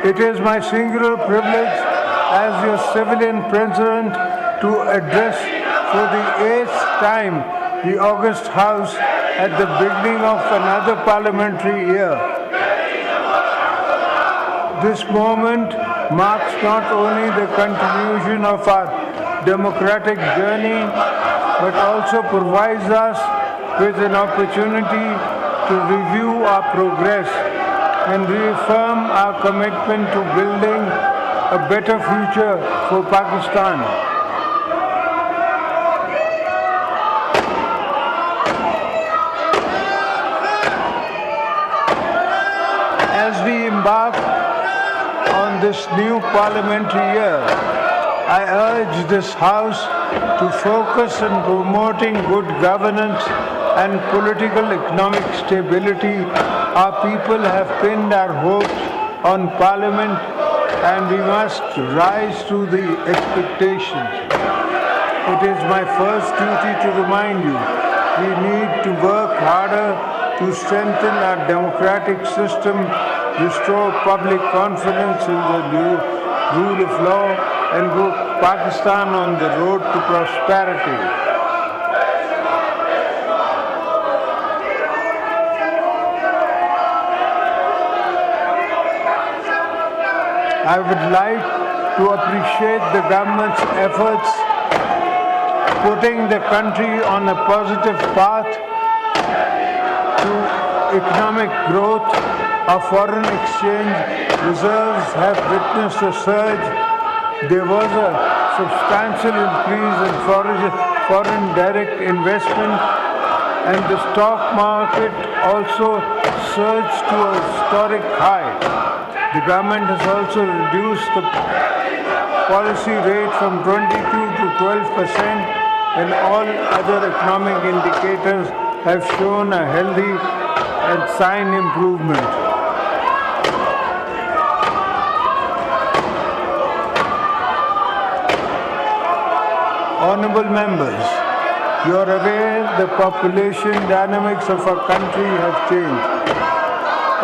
It is my singular privilege as your civilian president to address for the 8th time the August House at the beginning of another parliamentary year. This moment marks not only the continuation of our democratic journey, but also provides us with an opportunity to review our progress and reaffirm our commitment to building a better future for Pakistan. As we embark on this new parliamentary year, I urge this House to focus on promoting good governance and political economic stability. Our people have pinned our hopes on Parliament, and we must rise to the expectations. It is my first duty to remind you, we need to work harder to strengthen our democratic system, restore public confidence in the rule of law, and put Pakistan on the road to prosperity. I would like to appreciate the government's efforts putting the country on a positive path to economic growth. Our foreign exchange reserves have witnessed a surge. There was a substantial increase in foreign direct investment, and the stock market also surged to a historic high. The government has also reduced the policy rate from 22 to 12%, and all other economic indicators have shown a healthy and sign improvement. Honorable members, you are aware the population dynamics of our country have changed.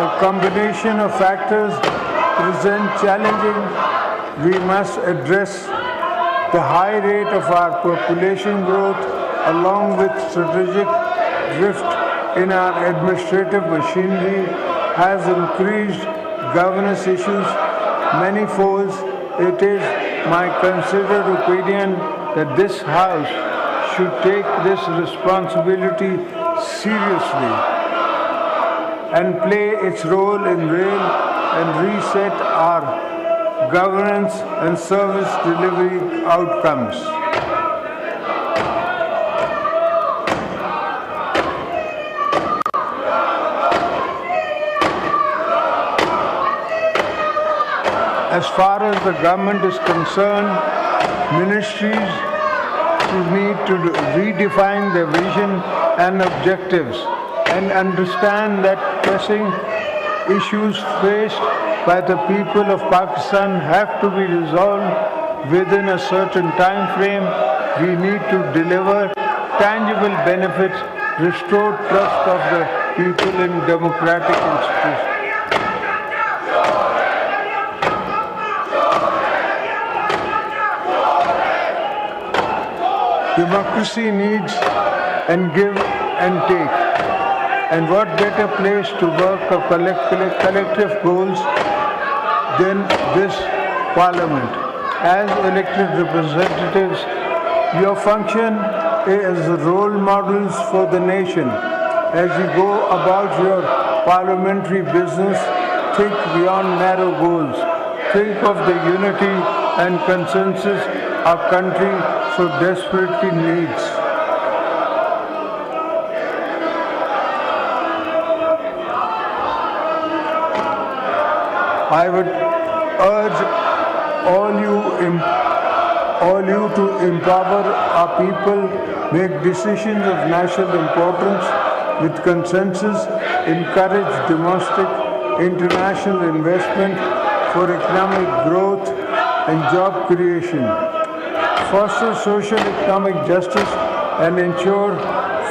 A combination of factors present challenging. We must address the high rate of our population growth along with strategic drift in our administrative machinery has increased governance issues manifold. It is my considered opinion that this House should take this responsibility seriously and play its role in rail and reset our governance and service delivery outcomes. As far as the government is concerned, ministries need to redefine their vision and objectives and understand that pressing issues faced by the people of Pakistan have to be resolved within a certain time frame. We need to deliver tangible benefits, restore trust of the people in democratic institutions. Democracy needs and give and take. And what better place to work for collective goals than this Parliament? As elected representatives, your function is role models for the nation. As you go about your parliamentary business, think beyond narrow goals. Think of the unity and consensus our country so desperately needs. I would urge all you to empower our people, make decisions of national importance with consensus, encourage domestic, international investment for economic growth and job creation, foster social economic justice and ensure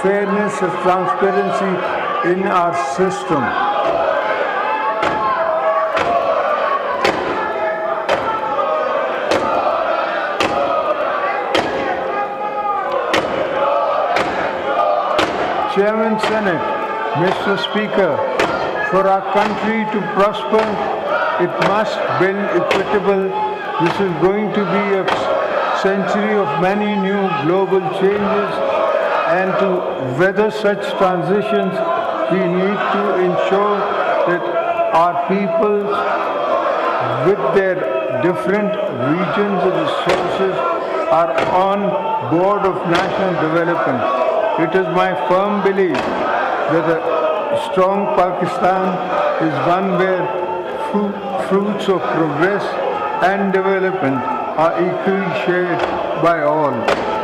fairness and transparency in our system. Chairman Senate, Mr. Speaker, for our country to prosper, it must build equitable. This is going to be a century of many new global changes, and to weather such transitions, we need to ensure that our peoples, with their different regions and resources, are on board of national development. It is my firm belief that a strong Pakistan is one where fruits of progress and development are equally shared by all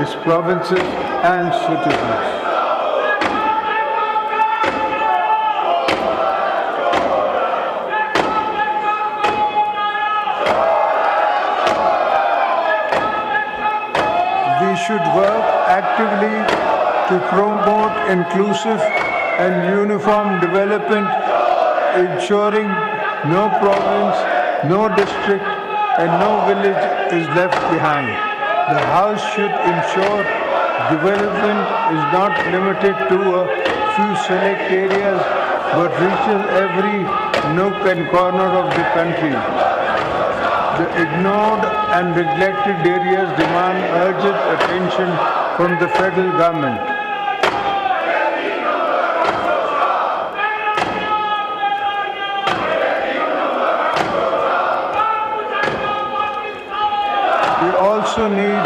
its provinces and citizens. We should work actively to promote inclusive and uniform development, ensuring no province, no district, and no village is left behind. The House should ensure development is not limited to a few select areas, but reaches every nook and corner of the country. The ignored and neglected areas demand urgent attention from the federal government. We also need